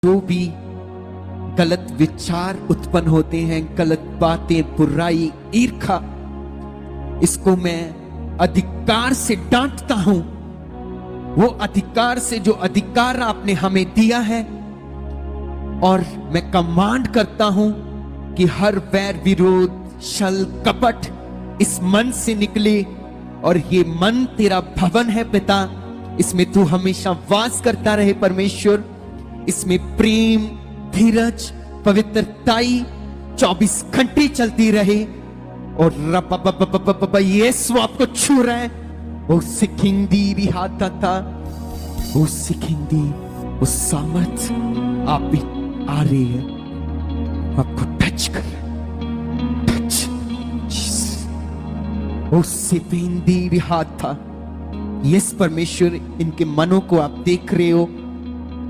जो भी गलत विचार उत्पन्न होते हैं, गलत बातें, बुराई, ईर्खा, इसको मैं अधिकार से डांटता हूं। वो अधिकार से जो अधिकार आपने हमें दिया है, और मैं कमांड करता हूं कि हर वैर, विरोध, छल, कपट इस मन से निकले। और ये मन तेरा भवन है पिता, इसमें तू हमेशा वास करता रहे परमेश्वर। इसमें प्रेम, धीरज, पवित्रताई 24 घंटे चलती रहे। और यीशु आपको छू रहा है। वो सिखिंदी रिहाता था, वो सिखिंदी, वो सामर्थ आप भी आ रही है, आपको टच कर रहा है। टच, वो सिखिंदी रिहाता। यस परमेश्वर, इनके मनों को आप देख रहे हो,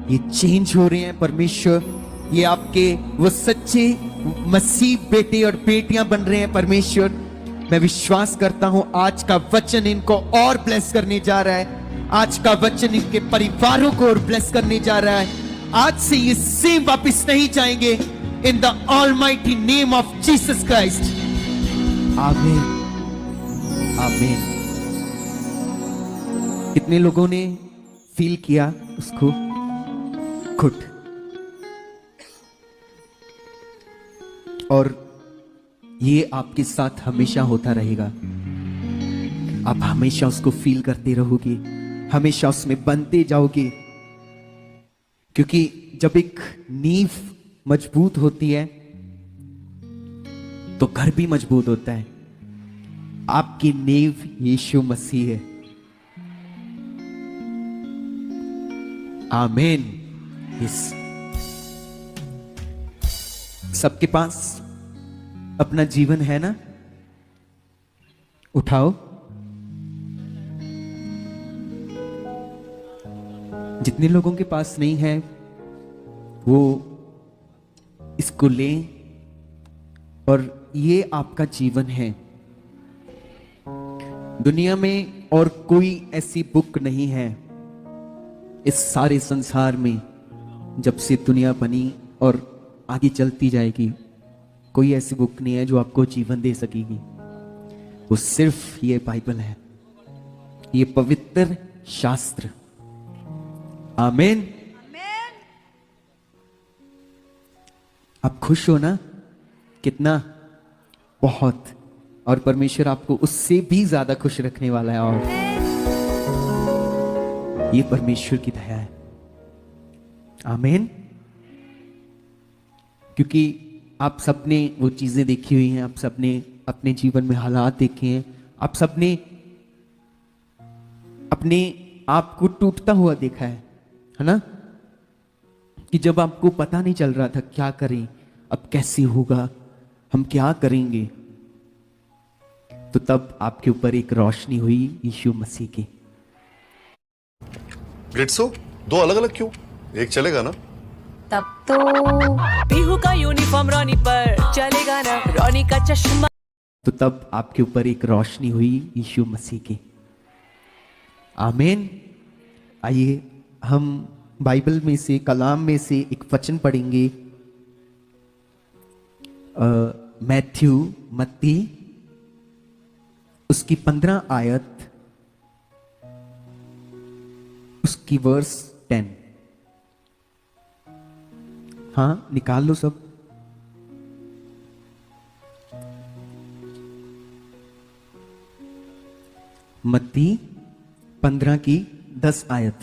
ये चेंज हो रहे हैं परमेश्वर। ये आपके वो सच्चे मसीह बेटे और बेटियां बन रहे हैं परमेश्वर। मैं विश्वास करता हूं आज का वचन इनको और ब्लेस करने जा रहा है। आज का वचन इनके परिवारों को और ब्लेस करने जा रहा है। आज से ये सेम वापस नहीं जाएंगे। In the almighty name of Jesus Christ, आमीन, आमीन। कितने लोगों ने फील किया उसको? खुद। और ये आपके साथ हमेशा होता रहेगा। आप हमेशा उसको फील करते रहोगे, हमेशा उसमें बनते जाओगे। क्योंकि जब एक नींव मजबूत होती है तो घर भी मजबूत होता है। आपकी नींव यीशु मसीह है। आमीन। यस। सबके पास अपना जीवन है ना? उठाओ। जितने लोगों के पास नहीं है वो इसको लें, और ये आपका जीवन है। दुनिया में और कोई ऐसी बुक नहीं है इस सारे संसार में, जब से दुनिया बनी और आगे चलती जाएगी, कोई ऐसी बुक नहीं है जो आपको जीवन दे सकेगी। वो सिर्फ ये बाइबल है, ये पवित्र शास्त्र। आमीन। आप खुश हो ना? कितना? बहुत। और परमेश्वर आपको उससे भी ज्यादा खुश रखने वाला है। और ये परमेश्वर की दया है। आमीन। क्योंकि आप सबने वो चीजें देखी हुई हैं, आप सबने अपने जीवन में हालात देखे हैं, आप सबने अपने आप को टूटता हुआ देखा है ना? कि जब आपको पता नहीं चल रहा था क्या करें, अब कैसे होगा, हम क्या करेंगे, तो तब आपके ऊपर एक रोशनी हुई यीशु मसीह की। ग्लिट्सो, दो अलग अलग क्यों? एक चलेगा ना? तब तो पीहू का यूनिफॉर्म रॉनी पर चलेगा ना, रॉनी का चश्मा। तो तब आपके ऊपर एक रोशनी हुई यीशु मसीह की। आमीन। आइए हम बाइबल में से, कलाम में से एक वचन पढ़ेंगे। मैथ्यू, मत्ती, उसकी 15 आयत, उसकी वर्स 10। हाँ, निकाल लो सब। मत्ती 15 की 10 आयत।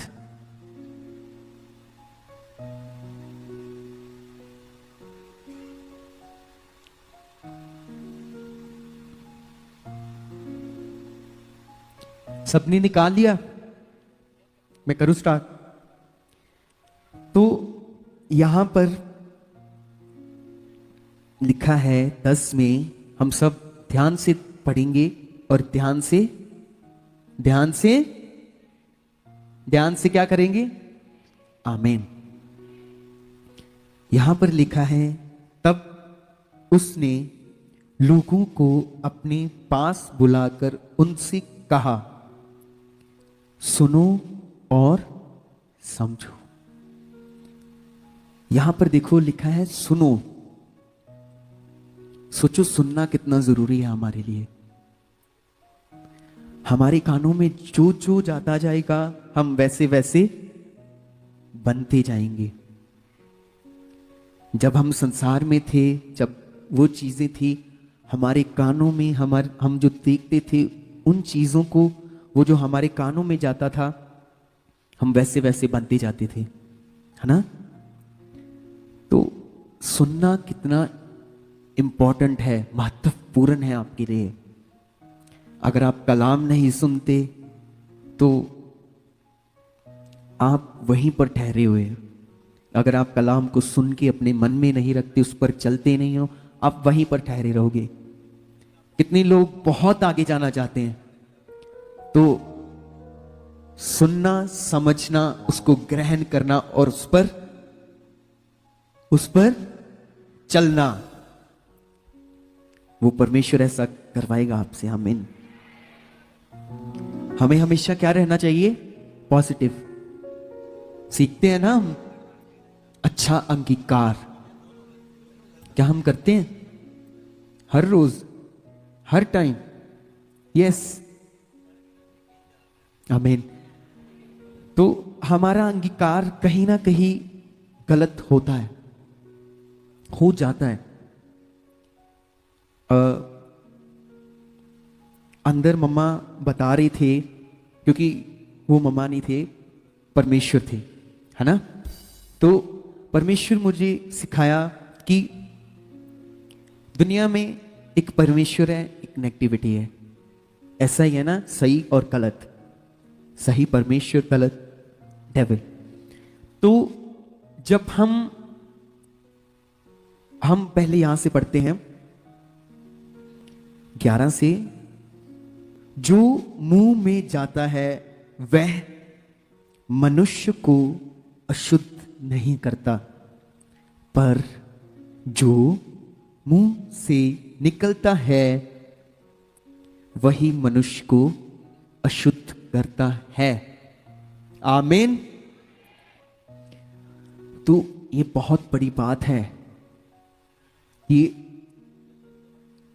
सबने निकाल लिया? मैं करूं स्टार्ट? तो यहां पर लिखा है 10 में, हम सब ध्यान से पढ़ेंगे और ध्यान से क्या करेंगे? आमीन। यहां पर लिखा है, तब उसने लोगों को अपने पास बुलाकर उनसे कहा, सुनो और समझो। यहां पर देखो लिखा है सुनो। सोचो सुनना कितना जरूरी है हमारे लिए। हमारे कानों में जो जो जाता जाएगा हम वैसे वैसे बनते जाएंगे। जब हम संसार में थे, जब वो चीजें थी हमारे कानों में, हम जो देखते थे उन चीजों को, वो जो हमारे कानों में जाता था हम वैसे वैसे बनते जाते थे, है ना। तो सुनना कितना इंपॉर्टेंट है, महत्वपूर्ण है आपके लिए। अगर आप कलाम नहीं सुनते तो आप वहीं पर ठहरे हुए हैं। अगर आप कलाम को सुन के अपने मन में नहीं रखते, उस पर चलते नहीं हो, आप वहीं पर ठहरे रहोगे। कितने लोग बहुत आगे जाना चाहते हैं, तो सुनना, समझना, उसको ग्रहण करना और उस पर चलना, वो परमेश्वर ऐसा करवाएगा आपसे। आमीन। हमें हमेशा क्या रहना चाहिए? पॉजिटिव। सीखते हैं ना हम अच्छा अंगीकार, क्या हम करते हैं हर रोज, हर टाइम? यस, आमीन। तो हमारा अंगीकार कहीं ना कहीं गलत होता है, हो जाता है। अंदर मम्मा बता रहे थे, क्योंकि वो मम्मा नहीं थे, परमेश्वर थे, है ना। तो परमेश्वर मुझे सिखाया कि दुनिया में एक परमेश्वर है, एक नेगेटिविटी है। ऐसा ही है ना, सही और गलत, सही परमेश्वर, गलत डेविल। तो जब हम पहले यहां से पढ़ते हैं 11 से, जो मुंह में जाता है वह मनुष्य को अशुद्ध नहीं करता, पर जो मुंह से निकलता है वही मनुष्य को अशुद्ध करता है। आमीन। तो ये बहुत बड़ी बात है। ये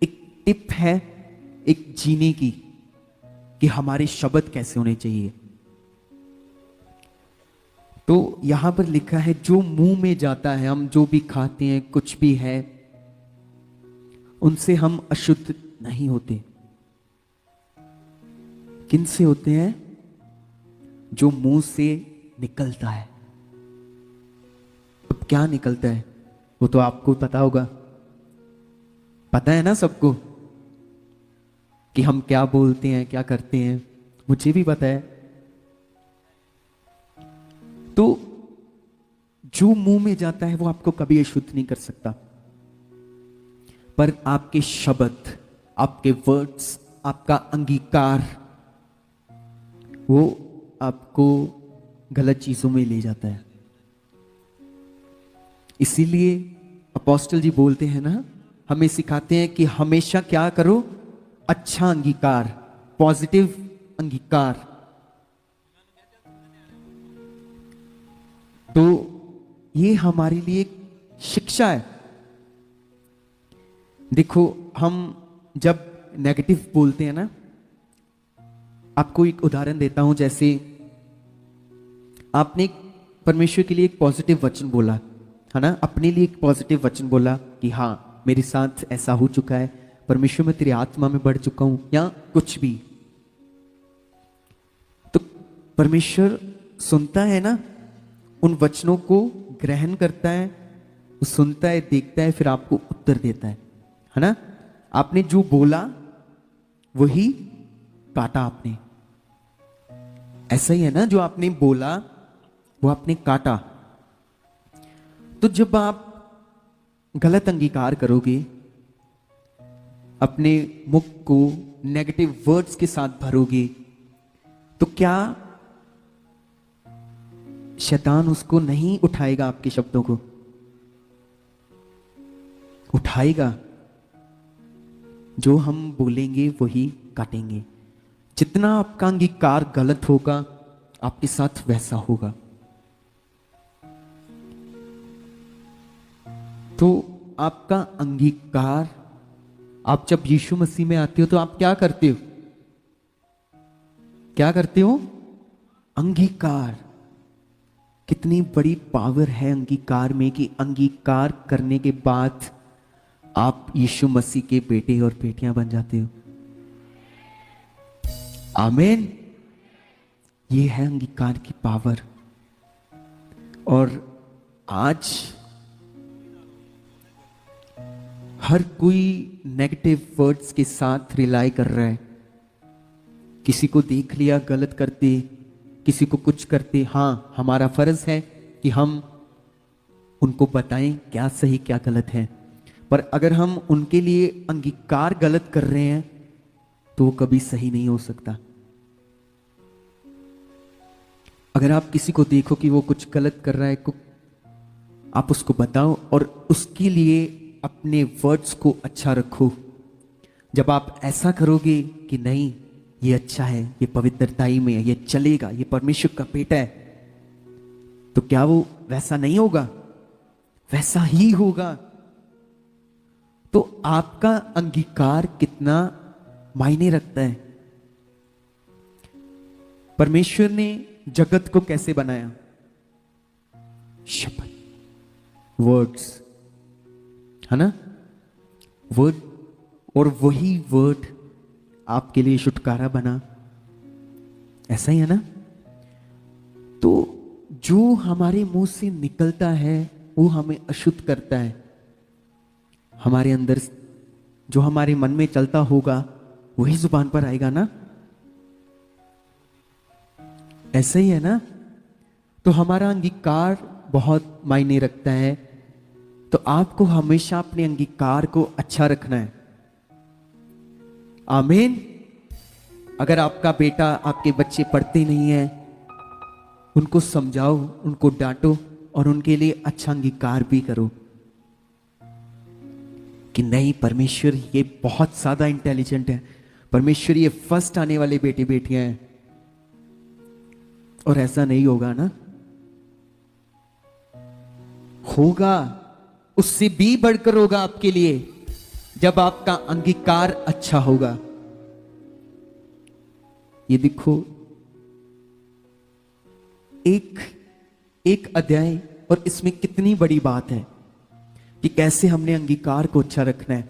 एक टिप है एक जीने की, कि हमारे शब्द कैसे होने चाहिए। तो यहां पर लिखा है जो मुंह में जाता है, हम जो भी खाते हैं, कुछ भी है, उनसे हम अशुद्ध नहीं होते। किन से होते हैं? जो मुंह से निकलता है। अब क्या निकलता है वो तो आपको पता होगा, पता है ना सबको, कि हम क्या बोलते हैं, क्या करते हैं, मुझे भी पता है। तो जो मुंह में जाता है वो आपको कभी अशुद्ध नहीं कर सकता, पर आपके शब्द, आपके वर्ड्स, आपका अंगीकार, वो आपको गलत चीजों में ले जाता है। इसीलिए अपोस्टल जी बोलते हैं ना, हमें सिखाते हैं कि हमेशा क्या करो? अच्छा अंगीकार, पॉजिटिव अंगीकार। तो ये हमारे लिए एक शिक्षा है। देखो, हम जब नेगेटिव बोलते हैं ना, आपको एक उदाहरण देता हूं। जैसे आपने परमेश्वर के लिए एक पॉजिटिव वचन बोला, है ना, अपने लिए एक पॉजिटिव वचन बोला कि हाँ मेरे साथ ऐसा हो चुका है, परमेश्वर मैं तेरी आत्मा में बढ़ चुका हूं, या कुछ भी। तो परमेश्वर सुनता है ना, उन वचनों को ग्रहण करता है, वो सुनता है, देखता है, फिर आपको उत्तर देता है ना। आपने जो बोला वही काटा आपने। ऐसा ही है ना, जो आपने बोला वो आपने काटा। तो जब आप गलत अंगीकार करोगे, अपने मुख को नेगेटिव वर्ड्स के साथ भरोगे, तो क्या शैतान उसको नहीं उठाएगा? आपके शब्दों को उठाएगा। जो हम बोलेंगे वही काटेंगे। जितना आपका अंगीकार गलत होगा, आपके साथ वैसा होगा। तो आपका अंगीकार, आप जब यीशु मसीह में आते हो तो आप क्या करते हो? क्या करते हो? अंगीकार। कितनी बड़ी पावर है अंगीकार में कि अंगीकार करने के बाद आप यीशु मसीह के बेटे और बेटियां बन जाते हो। आमीन। ये है अंगीकार की पावर। और आज हर कोई नेगेटिव वर्ड्स के साथ रिलाई कर रहा है। किसी को देख लिया गलत करते, किसी को कुछ करते। हाँ, हमारा फर्ज है कि हम उनको बताएं क्या सही क्या गलत है, पर अगर हम उनके लिए अंगीकार गलत कर रहे हैं तो वो कभी सही नहीं हो सकता। अगर आप किसी को देखो कि वो कुछ गलत कर रहा है, आप उसको बताओ और उसके लिए अपने वर्ड्स को अच्छा रखो। जब आप ऐसा करोगे कि नहीं ये अच्छा है, ये पवित्रताई में है, ये चलेगा, ये परमेश्वर का बेटा है, तो क्या वो वैसा नहीं होगा? वैसा ही होगा। तो आपका अंगीकार कितना मायने रखता है। परमेश्वर ने जगत को कैसे बनाया? शब्द, वर्ड्स, है ना? वर्ड, और वही वर्ड आपके लिए छुटकारा बना। ऐसा ही है ना? तो जो हमारे मुंह से निकलता है वो हमें अशुद्ध करता है। हमारे अंदर जो हमारे मन में चलता होगा वही जुबान पर आएगा ना? ऐसा ही है ना? तो हमारा अंगीकार बहुत मायने रखता है। तो आपको हमेशा अपने अंगीकार को अच्छा रखना है। आमीन। अगर आपका बेटा, आपके बच्चे पढ़ते नहीं है, उनको समझाओ, उनको डांटो और उनके लिए अच्छा अंगीकार भी करो कि नहीं, परमेश्वर ये बहुत ज्यादा इंटेलिजेंट है, परमेश्वर ये फर्स्ट आने वाले बेटे बेटियां हैं। और ऐसा नहीं होगा ना? होगा, उससे भी बढ़कर होगा आपके लिए जब आपका अंगीकार अच्छा होगा। ये देखो, एक अध्याय और इसमें कितनी बड़ी बात है कि कैसे हमने अंगीकार को अच्छा रखना है।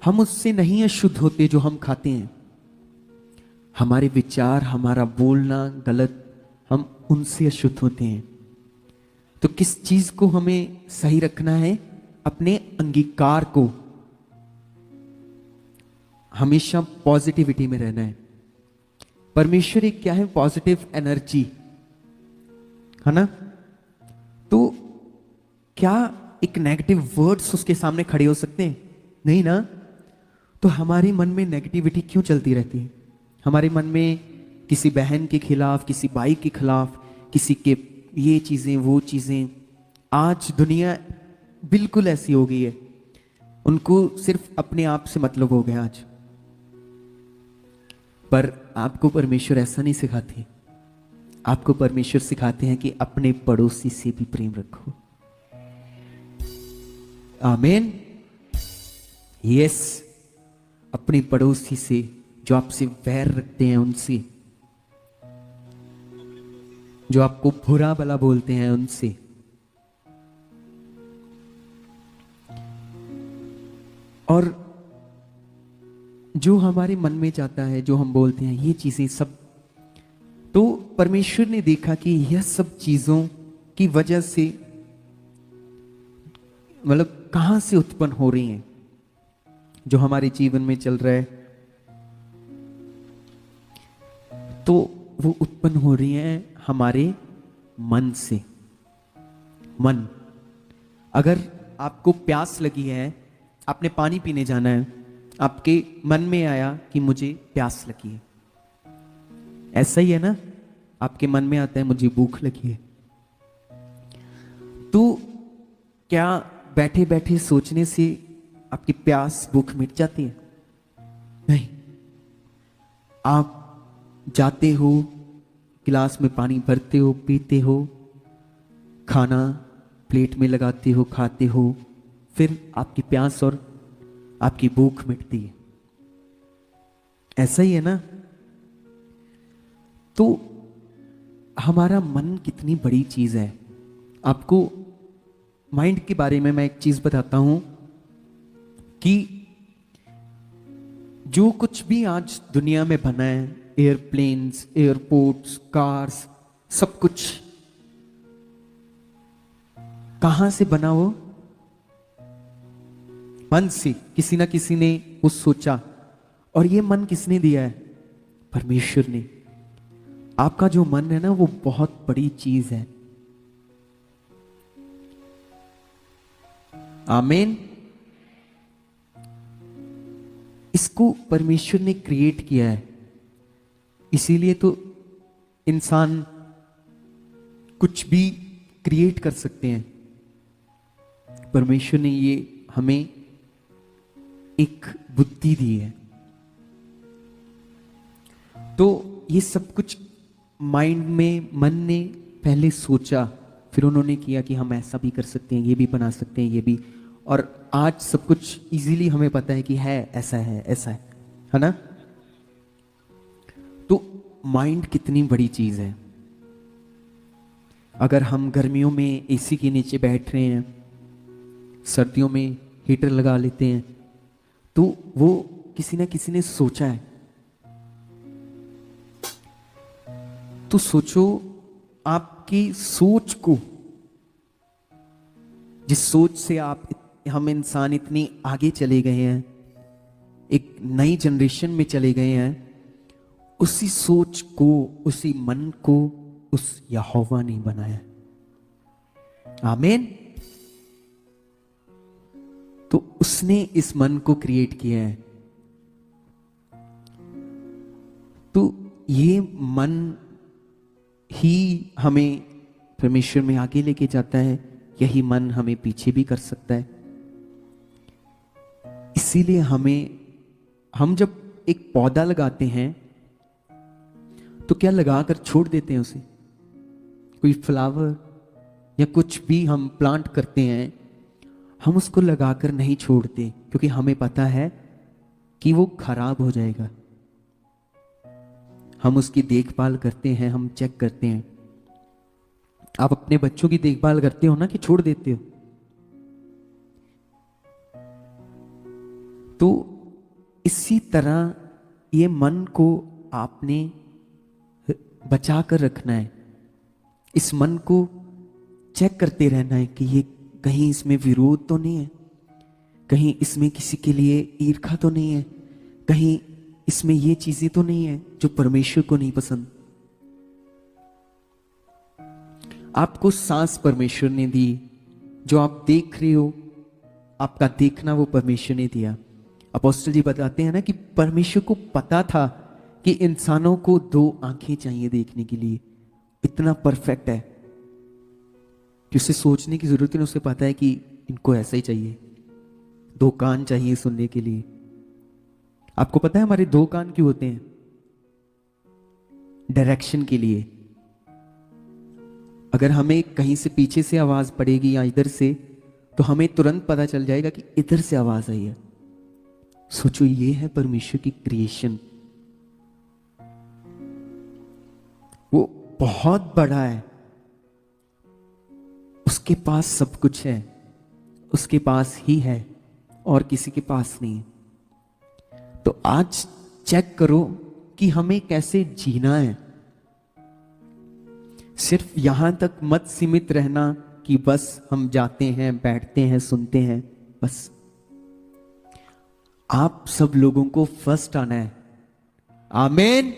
हम उससे नहीं अशुद्ध होते जो हम खाते हैं। हमारे विचार, हमारा बोलना गलत, हम उनसे अशुद्ध होते हैं। तो किस चीज को हमें सही रखना है? अपने अंगीकार को। हमेशा पॉजिटिविटी में रहना है। परमेश्वर एक क्या है? पॉजिटिव एनर्जी, है ना? तो क्या एक नेगेटिव वर्ड्स उसके सामने खड़े हो सकते हैं? नहीं ना? तो हमारे मन में नेगेटिविटी क्यों चलती रहती है? हमारे मन में किसी बहन के खिलाफ, किसी भाई के खिलाफ, किसी के ये चीजें वो चीजें। आज दुनिया बिल्कुल ऐसी हो गई है, उनको सिर्फ अपने आप से मतलब हो गया आज। पर आपको परमेश्वर ऐसा नहीं सिखाते। आपको परमेश्वर सिखाते हैं कि अपने पड़ोसी से भी प्रेम रखो। आमीन। यस, अपने पड़ोसी से, जो आपसे वैर रखते हैं उनसे, जो आपको बुरा भला बोलते हैं उनसे। और जो हमारे मन में जाता है, जो हम बोलते हैं, ये चीजें सब, तो परमेश्वर ने देखा कि यह सब चीजों की वजह से, मतलब कहां से उत्पन्न हो रही हैं, जो हमारे जीवन में चल रहा है, तो वो उत्पन्न हो रही हैं हमारे मन से। मन, अगर आपको प्यास लगी है, आपने पानी पीने जाना है, आपके मन में आया कि मुझे प्यास लगी है, ऐसा ही है ना? आपके मन में आता है मुझे भूख लगी है, तो क्या बैठे बैठे सोचने से आपकी प्यास भूख मिट जाती है? नहीं। आप जाते हो, गिलास में पानी भरते हो, पीते हो, खाना प्लेट में लगाते हो, खाते हो, फिर आपकी प्यास और आपकी भूख मिटती है। ऐसा ही है ना? तो हमारा मन कितनी बड़ी चीज है। आपको माइंड के बारे में मैं एक चीज बताता हूं कि जो कुछ भी आज दुनिया में बना है, एयरप्लेन्स, एयरपोर्ट्स, कार्स, सब कुछ कहां से बना? वो मन से, किसी ना किसी ने वो सोचा। और ये मन किसने दिया है? परमेश्वर ने। आपका जो मन है ना, वो बहुत बड़ी चीज है। आमीन। इसको परमेश्वर ने क्रिएट किया है, इसीलिए तो इंसान कुछ भी क्रिएट कर सकते हैं। परमेश्वर ने ये हमें एक बुद्धि दी है। तो ये सब कुछ माइंड में, मन ने पहले सोचा, फिर उन्होंने किया कि हम ऐसा भी कर सकते हैं, ये भी बना सकते हैं, ये भी। और आज सब कुछ इजीली हमें पता है कि है ऐसा है, ऐसा है ना? तो माइंड कितनी बड़ी चीज है। अगर हम गर्मियों में एसी के नीचे बैठ रहे हैं, सर्दियों में हीटर लगा लेते हैं, तो वो किसी ना किसी ने सोचा है। तो सोचो, आपकी सोच को, जिस सोच से हम इंसान इतनी आगे चले गए हैं, एक नई जनरेशन में चले गए हैं, उसी सोच को, उसी मन को उस यहोवा ने बनाया। आमीन। तो उसने इस मन को क्रिएट किया है। तो ये मन ही हमें परमेश्वर में आगे लेके जाता है, यही मन हमें पीछे भी कर सकता है। इसीलिए हम जब एक पौधा लगाते हैं तो क्या लगाकर छोड़ देते हैं उसे? कोई फ्लावर या कुछ भी हम प्लांट करते हैं, हम उसको लगाकर नहीं छोड़ते, क्योंकि हमें पता है कि वो खराब हो जाएगा। हम उसकी देखभाल करते हैं, हम चेक करते हैं। आप अपने बच्चों की देखभाल करते हो ना, कि छोड़ देते हो? तो इसी तरह ये मन को आपने बचा कर रखना है। इस मन को चेक करते रहना है कि ये कहीं इसमें विरोध तो नहीं है, कहीं इसमें किसी के लिए ईर्खा तो नहीं है, कहीं इसमें ये चीजें तो नहीं है जो परमेश्वर को नहीं पसंद। आपको सांस परमेश्वर ने दी, जो आप देख रहे हो, आपका देखना वो परमेश्वर ने दिया। अपोस्टल जी बताते हैं ना कि परमेश्वर को पता था कि इंसानों को 2 आंखें चाहिए देखने के लिए। इतना परफेक्ट है कि उसे सोचने की जरूरत नहीं, उसे पता है कि इनको ऐसा ही चाहिए। 2 कान चाहिए सुनने के लिए। आपको पता है हमारे 2 कान क्यों होते हैं? डायरेक्शन के लिए। अगर हमें कहीं से पीछे से आवाज पड़ेगी या इधर से, तो हमें तुरंत पता चल जाएगा कि इधर से आवाज आई है। सोचो, ये है परमेश्वर की क्रिएशन। वो बहुत बड़ा है, उसके पास सब कुछ है, उसके पास ही है और किसी के पास नहीं। तो आज चेक करो कि हमें कैसे जीना है। सिर्फ यहां तक मत सीमित रहना कि बस हम जाते हैं, बैठते हैं, सुनते हैं, बस। आप सब लोगों को फर्स्ट आना है। आमीन।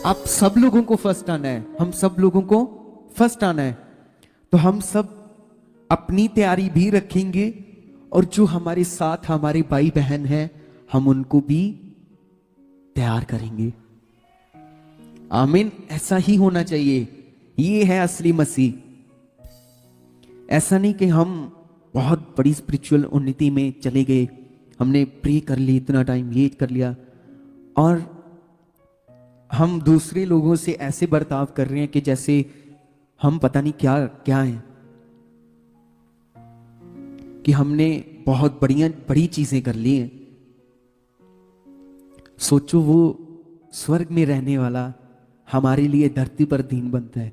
आप सब लोगों को फर्स्ट आना है, हम सब लोगों को फर्स्ट आना है। तो हम सब अपनी तैयारी भी रखेंगे, और जो हमारे साथ हमारे भाई बहन हैं, हम उनको भी तैयार करेंगे। आमीन। ऐसा ही होना चाहिए। ये है असली मसीह। ऐसा नहीं कि हम बहुत बड़ी स्पिरिचुअल उन्नति में चले गए, हमने प्रे कर ली, इतना टाइम ये कर लिया, और हम दूसरे लोगों से ऐसे बर्ताव कर रहे हैं कि जैसे हम पता नहीं क्या क्या हैं। कि हमने बहुत बड़ी चीजें कर ली हैं। सोचो वो स्वर्ग में रहने वाला हमारे लिए धरती पर दीन बनता है।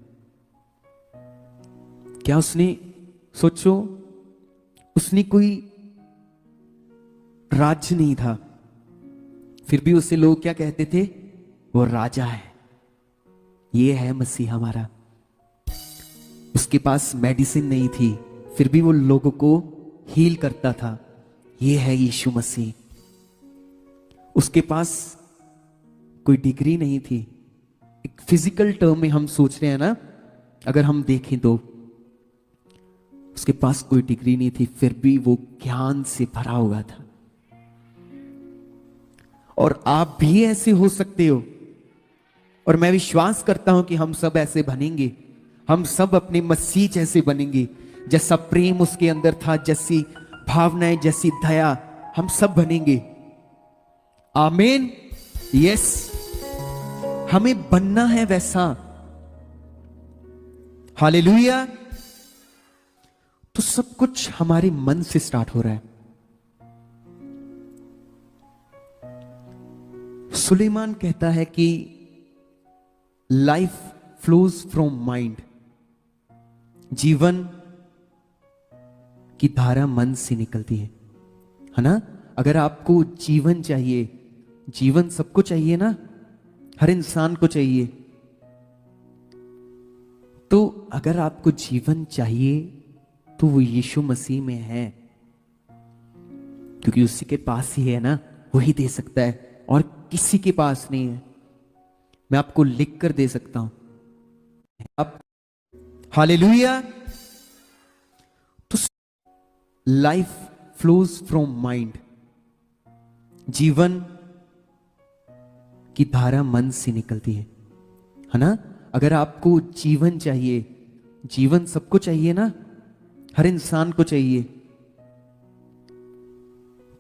क्या उसने, सोचो, उसने कोई राज्य नहीं था, फिर भी उसे लोग क्या कहते थे? वो राजा है, ये है मसीह हमारा। उसके पास मेडिसिन नहीं थी, फिर भी वो लोगों को हील करता था, ये है यीशु मसीह। उसके पास कोई डिग्री नहीं थी, एक फिजिकल टर्म में हम सोच रहे हैं ना, अगर हम देखें तो उसके पास कोई डिग्री नहीं थी, फिर भी वो ज्ञान से भरा हुआ था। और आप भी ऐसे हो सकते हो, और मैं विश्वास करता हूं कि हम सब ऐसे बनेंगे। हम सब अपने मसीह जैसे बनेंगे, जैसा प्रेम उसके अंदर था, जैसी भावनाएं, जैसी दया, हम सब बनेंगे। आमीन। यस, हमें बनना है वैसा। हालेलुया। तो सब कुछ हमारे मन से स्टार्ट हो रहा है। सुलेमान कहता है कि लाइफ फ्लोज फ्रॉम माइंड, जीवन की धारा मन से निकलती है ना। अगर आपको जीवन चाहिए, जीवन सबको चाहिए ना, हर इंसान को चाहिए। तो अगर आपको जीवन चाहिए तो वो यीशु मसीह में है, क्योंकि उसी के पास ही है ना, वही दे सकता है और किसी के पास नहीं है। मैं आपको लिख कर दे सकता हूं आप। हालेलुया। तो लाइफ फ्लोज फ्रॉम माइंड, जीवन की धारा मन से निकलती है ना। अगर आपको जीवन चाहिए, जीवन सबको चाहिए ना, हर इंसान को चाहिए।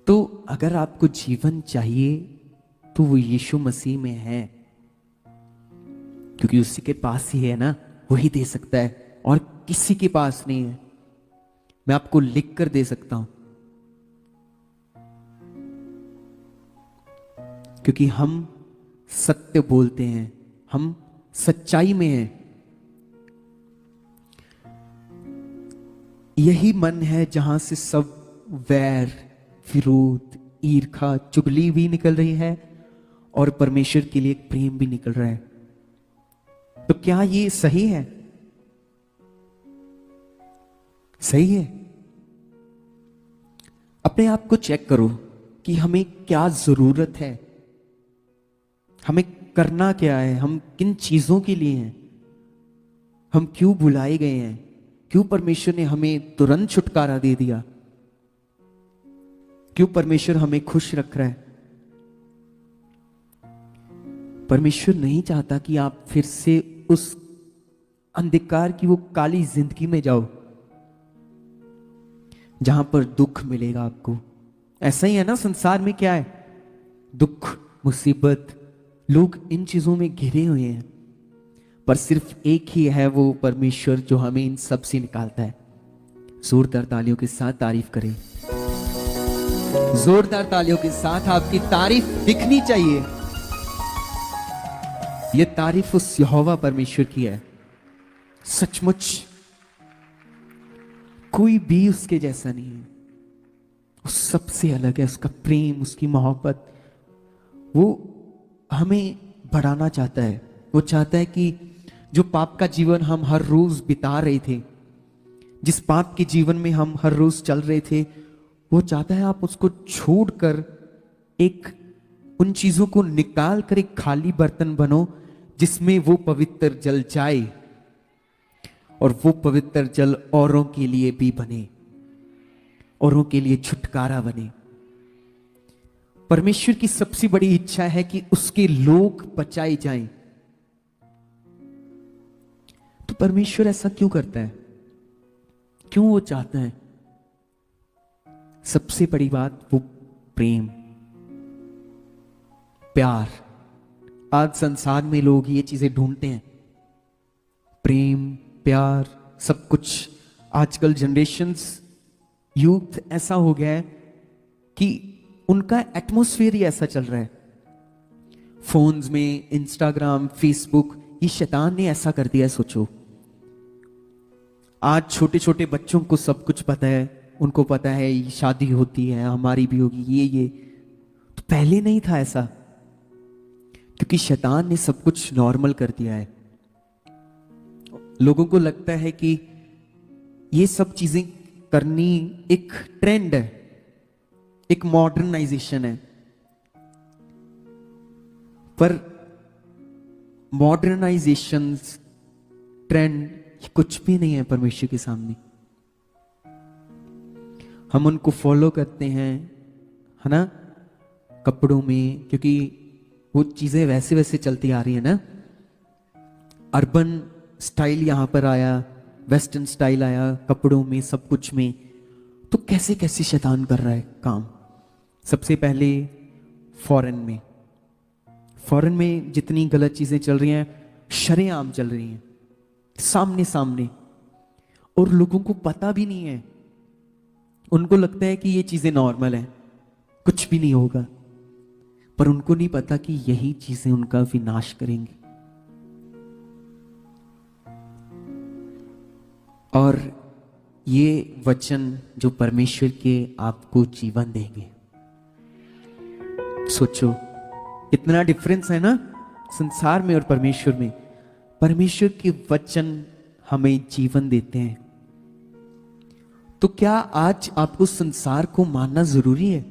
तो अगर आपको जीवन चाहिए तो वो यीशु मसीह में है, क्योंकि उसी के पास ही है ना, वही दे सकता है और किसी के पास नहीं है। मैं आपको लिख कर दे सकता हूं, क्योंकि हम सत्य बोलते हैं, हम सच्चाई में हैं। यही मन है जहां से सब वैर, विरोध, ईर्खा, चुगली भी निकल रही है और परमेश्वर के लिए एक प्रेम भी निकल रहा है। तो क्या ये सही है? सही है। अपने आप को चेक करो कि हमें क्या जरूरत है, हमें करना क्या है, हम किन चीजों के लिए हैं, हम क्यों बुलाए गए हैं, क्यों परमेश्वर ने हमें तुरंत छुटकारा दे दिया, क्यों परमेश्वर हमें खुश रख रहा है। परमेश्वर नहीं चाहता कि आप फिर से उस अंधकार की वो काली जिंदगी में जाओ जहां पर दुख मिलेगा आपको। ऐसा ही है ना, संसार में क्या है? दुख, मुसीबत, लोग इन चीजों में घिरे हुए हैं, पर सिर्फ एक ही है वो परमेश्वर जो हमें इन सब से निकालता है। जोरदार तालियों के साथ तारीफ करें। जोरदार तालियों के साथ आपकी तारीफ दिखनी चाहिए। ये तारीफ उस यहोवा परमेश्वर की है। सचमुच कोई भी उसके जैसा नहीं है, वो सबसे अलग है। उसका प्रेम, उसकी मोहब्बत, वो हमें बढ़ाना चाहता है। वो चाहता है कि जो पाप का जीवन हम हर रोज बिता रहे थे, जिस पाप के जीवन में हम हर रोज चल रहे थे, वो चाहता है आप उसको छोड़कर एक उन चीजों को निकाल कर एक खाली बर्तन बनो जिसमें वो पवित्र जल जाए, और वो पवित्र जल औरों के लिए भी बने, औरों के लिए छुटकारा बने। परमेश्वर की सबसे बड़ी इच्छा है कि उसके लोग बचाए जाएं। तो परमेश्वर ऐसा क्यों करता है? क्यों वो चाहता है? सबसे बड़ी बात, वो प्रेम, प्यार। आज संसार में लोग ये चीजें ढूंढते हैं, प्रेम, प्यार, सब कुछ। आजकल जनरेशंस यूथ ऐसा हो गया है कि उनका एटमॉस्फेयर ही ऐसा चल रहा है। फोन्स में इंस्टाग्राम, फेसबुक, ये शैतान ने ऐसा कर दिया है। सोचो, आज छोटे छोटे बच्चों को सब कुछ पता है। उनको पता है ये शादी होती है, हमारी भी होगी, ये तो पहले नहीं था ऐसा, क्योंकि शैतान ने सब कुछ नॉर्मल कर दिया है। लोगों को लगता है कि ये सब चीजें करनी एक ट्रेंड है, एक मॉडर्नाइजेशन है। पर मॉडर्नाइजेशन, ट्रेंड कुछ भी नहीं है परमेश्वर के सामने। हम उनको फॉलो करते हैं, है ना, कपड़ों में, क्योंकि वो चीजें वैसे वैसे चलती आ रही है ना। अर्बन स्टाइल यहां पर आया, वेस्टर्न स्टाइल आया, कपड़ों में, सब कुछ में। तो कैसे कैसे शैतान कर रहा है काम। सबसे पहले फॉरेन में जितनी गलत चीजें चल रही हैं, शरेआम चल रही हैं, सामने सामने, और लोगों को पता भी नहीं है। उनको लगता है कि ये चीजें नॉर्मल है, कुछ भी नहीं होगा, पर उनको नहीं पता कि यही चीजें उनका विनाश करेंगी। और ये वचन जो परमेश्वर के आपको जीवन देंगे। सोचो कितना डिफरेंस है ना संसार में और परमेश्वर में। परमेश्वर के वचन हमें जीवन देते हैं। तो क्या आज आपको संसार को मानना जरूरी है?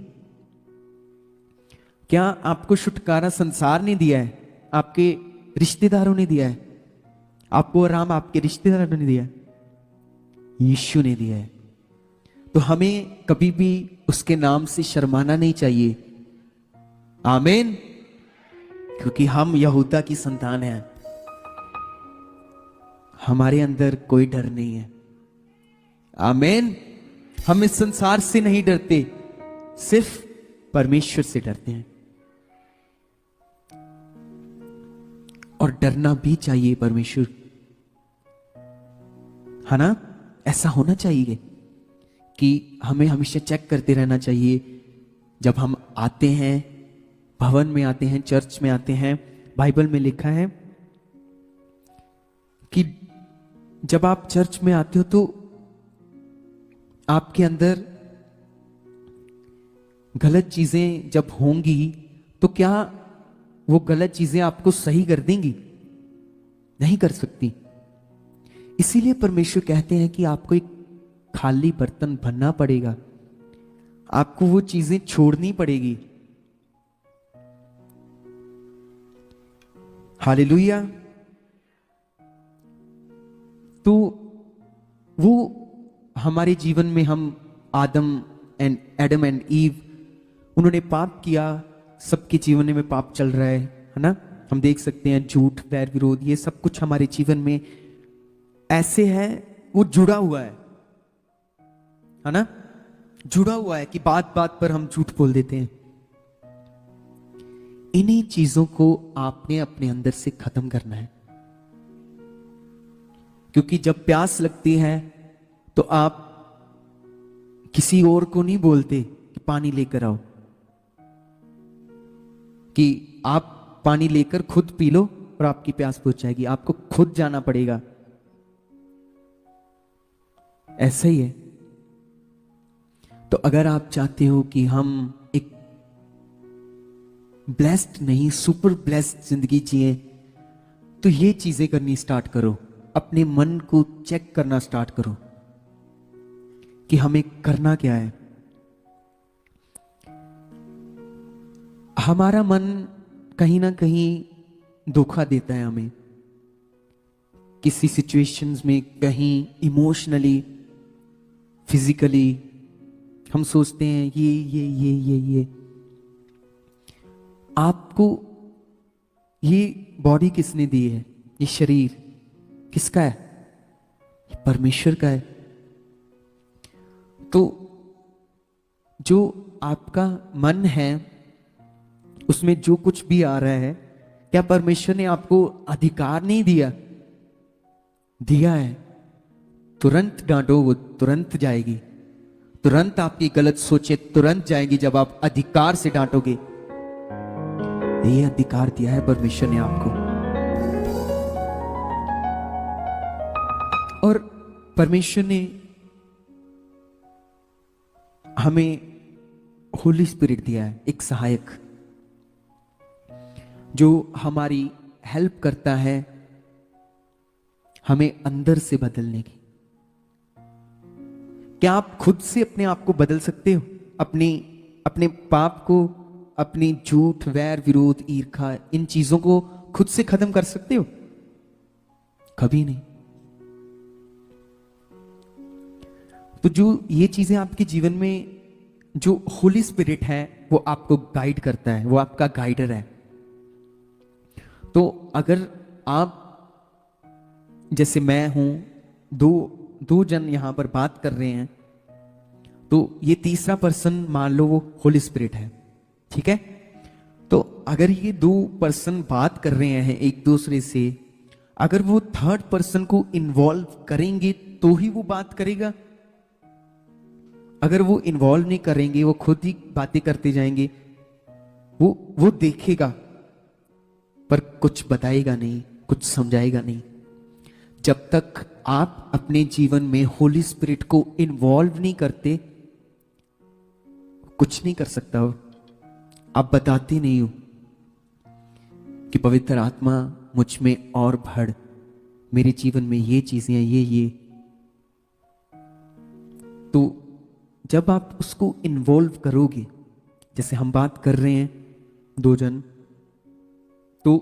क्या आपको छुटकारा संसार ने दिया है? आपके रिश्तेदारों ने दिया है? आपको आराम आपके रिश्तेदारों ने दिया है? यीशु ने दिया है। तो हमें कभी भी उसके नाम से शर्माना नहीं चाहिए। आमीन। क्योंकि हम यहूदा की संतान हैं, हमारे अंदर कोई डर नहीं है। आमीन। हम इस संसार से नहीं डरते, सिर्फ परमेश्वर से डरते हैं। और डरना भी चाहिए परमेश्वर, है ना। ऐसा होना चाहिए कि हमें हमेशा चेक करते रहना चाहिए। जब हम आते हैं, भवन में आते हैं, चर्च में आते हैं, बाइबल में लिखा है कि जब आप चर्च में आते हो तो आपके अंदर गलत चीजें जब होंगी तो क्या वो गलत चीजें आपको सही कर देंगी? नहीं कर सकती। इसीलिए परमेश्वर कहते हैं कि आपको एक खाली बर्तन भरना पड़ेगा, आपको वो चीजें छोड़नी पड़ेगी। हालेलुया। तो वो हमारे जीवन में, हम एडम एंड ईव, उन्होंने पाप किया, सबके जीवन में पाप चल रहा है ना। हम देख सकते हैं झूठ, बैर विरोध, ये सब कुछ हमारे जीवन में ऐसे है, वो जुड़ा हुआ है ना, जुड़ा हुआ है कि बात बात पर हम झूठ बोल देते हैं। इन्हीं चीजों को आपने अपने अंदर से खत्म करना है। क्योंकि जब प्यास लगती है तो आप किसी और को नहीं बोलते कि पानी लेकर आओ, कि आप पानी लेकर खुद पी लो और आपकी प्यास बुझ जाएगी। आपको खुद जाना पड़ेगा। ऐसा ही है। तो अगर आप चाहते हो कि हम एक ब्लेस्ड नहीं, सुपर ब्लेस्ड जिंदगी जिए, तो ये चीजें करनी स्टार्ट करो। अपने मन को चेक करना स्टार्ट करो कि हमें करना क्या है। हमारा मन कहीं ना कहीं धोखा देता है हमें, किसी सिचुएशंस में, कहीं इमोशनली, फिजिकली। हम सोचते हैं ये आपको ये बॉडी किसने दी है? ये शरीर किसका है? ये परमेश्वर का है। तो जो आपका मन है, उसमें जो कुछ भी आ रहा है, क्या परमेश्वर ने आपको अधिकार नहीं दिया? दिया है। तुरंत डांटो, वो तुरंत जाएगी। तुरंत आपकी गलत सोचे तुरंत जाएंगी जब आप अधिकार से डांटोगे। ये अधिकार दिया है परमेश्वर ने आपको। और परमेश्वर ने हमें होली स्पिरिट दिया है, एक सहायक जो हमारी हेल्प करता है हमें अंदर से बदलने की। क्या आप खुद से अपने आप को बदल सकते हो? अपने पाप को, अपनी झूठ, वैर, विरोध, ईर्खा, इन चीजों को खुद से खत्म कर सकते हो? कभी नहीं। तो जो ये चीजें आपके जीवन में, जो होली स्पिरिट है वो आपको गाइड करता है, वो आपका गाइडर है। तो अगर आप, जैसे मैं हूं, दो जन यहां पर बात कर रहे हैं, तो ये तीसरा पर्सन मान लो वो होली स्पिरिट है, ठीक है? तो अगर ये दो पर्सन बात कर रहे हैं एक दूसरे से, अगर वो थर्ड पर्सन को इन्वॉल्व करेंगे तो ही वो बात करेगा। अगर वो इन्वॉल्व नहीं करेंगे, वो खुद ही बातें करते जाएंगे, वो देखेगा पर कुछ बताएगा नहीं, कुछ समझाएगा नहीं। जब तक आप अपने जीवन में होली स्पिरिट को इन्वॉल्व नहीं करते, कुछ नहीं कर सकता हो। आप बताते नहीं हो कि पवित्र आत्मा मुझ में और बढ़, मेरे जीवन में ये चीजें हैं, ये। तो जब आप उसको इन्वॉल्व करोगे, जैसे हम बात कर रहे हैं दो जन, तो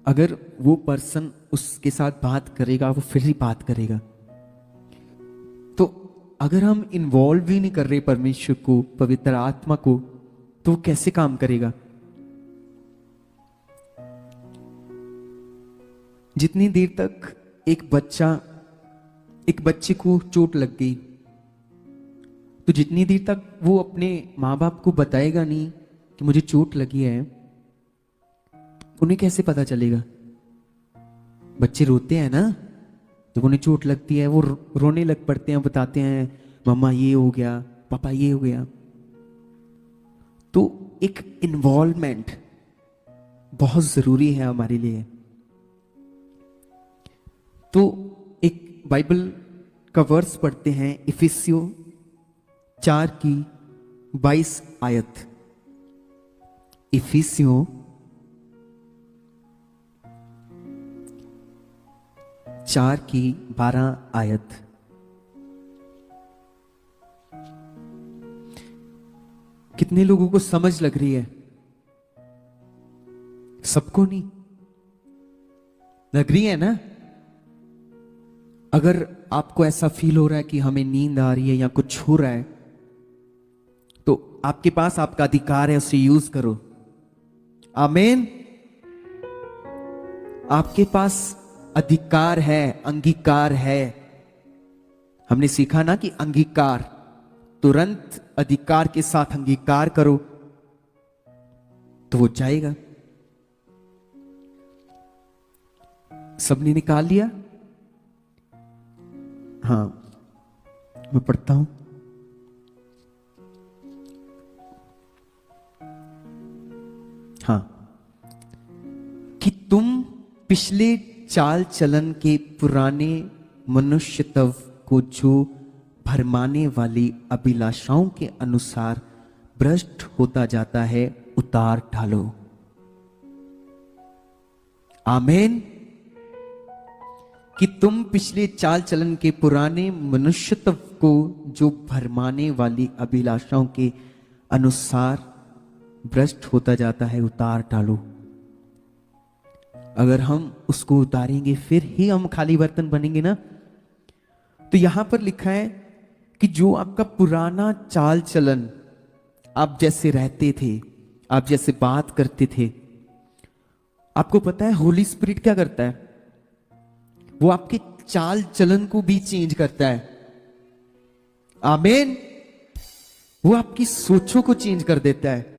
अगर वो पर्सन उसके साथ बात करेगा, वो फिर ही बात करेगा। तो अगर हम इन्वॉल्व ही नहीं कर रहे परमेश्वर को, पवित्र आत्मा को, तो वो कैसे काम करेगा? जितनी देर तक एक बच्चे को चोट लग गई, तो जितनी देर तक वो अपने माँ बाप को बताएगा नहीं कि मुझे चोट लगी है, उन्हें कैसे पता चलेगा? बच्चे रोते हैं ना, जब उन्हें चोट लगती है वो रोने लग पड़ते हैं, बताते हैं मम्मा ये हो गया, पापा ये हो गया। तो एक इन्वॉल्वमेंट बहुत जरूरी है हमारे लिए। तो एक बाइबल का वर्स पढ़ते हैं, इफिसियों 4:22 आयत। इफिसियों 4:12 आयत। कितने लोगों को समझ लग रही है? सबको नहीं लग रही है ना? अगर आपको ऐसा फील हो रहा है कि हमें नींद आ रही है या कुछ हो रहा है, तो आपके पास आपका अधिकार है, उसे यूज करो। आमीन। आपके पास अधिकार है, अंगीकार है। हमने सीखा ना कि अंगीकार, तुरंत अधिकार के साथ अंगीकार करो तो वो जाएगा। सबने निकाल लिया? हाँ, मैं पढ़ता हूं। हाँ, कि तुम पिछले चाल चलन के पुराने मनुष्यत्व को, जो भरमाने वाली अभिलाषाओं के अनुसार भ्रष्ट होता जाता है, उतार डालो। आमीन। कि तुम पिछले चाल चलन के पुराने मनुष्यत्व को, जो भरमाने वाली अभिलाषाओं के अनुसार भ्रष्ट होता जाता है, उतार डालो। अगर हम उसको उतारेंगे फिर ही हम खाली बर्तन बनेंगे ना। तो यहां पर लिखा है कि जो आपका पुराना चाल चलन, आप जैसे रहते थे, आप जैसे बात करते थे, आपको पता है होली स्पिरिट क्या करता है? वो आपके चाल चलन को भी चेंज करता है। आमीन। वो आपकी सोचों को चेंज कर देता है।